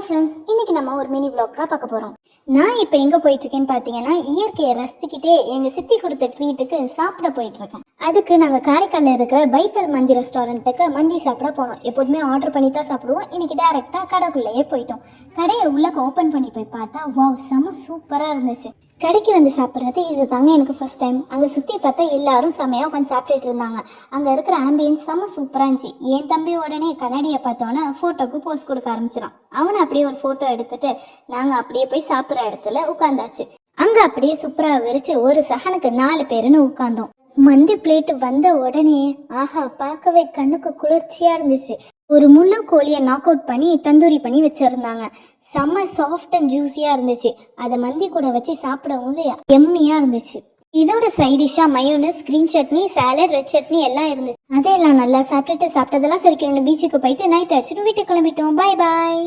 Friends, இன்னைக்கு நம்ம ஒரு மினி vlog தான் பார்க்க போகிறோம். நான் இப்போ எங்கே போயிட்டுருக்கேன்னு பார்த்தீங்கன்னா, இயற்கையை ரசிச்சுக்கிட்டே எங்கள் சித்தி கொடுத்த ட்ரீட்டுக்கு சாப்பிட போயிட்டுருக்கேன். அதுக்கு நாங்கள் காரைக்காலில் இருக்கிற பைத்தல் மந்தி ரெஸ்டாரண்ட்டுக்கு மந்தி சாப்பிட போனோம். எப்போதுமே ஆர்டர் பண்ணி தான் சாப்பிடுவோம். இன்னைக்கு டேரெக்டாக கடைக்குள்ளேயே போயிட்டோம். கடையை உள்ளே ஓப்பன் பண்ணி போய் பார்த்தா வாவ், செம சூப்பராக இருந்துச்சு. கடைக்கு வந்து சாப்பிட்றது இது தாங்க எனக்கு ஃபர்ஸ்ட் டைம். அங்கே சுற்றி பார்த்தா எல்லாரும் செமையாக உட்காந்து சாப்பிட்டுட்டு இருந்தாங்க. அங்கே இருக்கிற ஆம்பியன்ஸ் செம்ம சூப்பராக இருந்துச்சு. என் தம்பி உடனே கண்ணாடியை பார்த்தோன்னே ஃபோட்டோக்கு போஸ் கொடுக்க ஆரம்பிச்சிடான். அவனை அப்படியே ஒரு ஃபோட்டோ எடுத்துட்டு நாங்கள் அப்படியே போய் சாப்பிட்ற இடத்துல உட்காந்தாச்சு. அங்கே அப்படியே சூப்பராக விரிச்சு ஒரு சகனுக்கு 4 பேருன்னு உட்காந்தோம். மந்தி பிளேட்டு வந்த உடனே ஆஹா, பார்க்கவே கண்ணுக்கு குளிர்ச்சியாக இருந்துச்சு. ஒரு முள்ளு கோழியை நாக் அவுட் பண்ணி தந்தூரி பண்ணி வச்சுருந்தாங்க. செம்ம சாஃப்ட் அண்ட் ஜூஸியாக இருந்துச்சு. அதை மந்தி கூட வச்சு சாப்பிடும் போது எம்மியாக இருந்துச்சு. இதோட சைடிஷாக mayonnaise, green chutney, salad, red chutney எல்லாம் இருந்துச்சு. அதையெல்லாம் நல்லா சாப்பிட்டதெல்லாம் சரிக்கணும். பீச்சுக்கு போயிட்டு நைட் அடிச்சுட்டு வீட்டுக்கு கிளம்பிட்டோம். பாய் பாய்.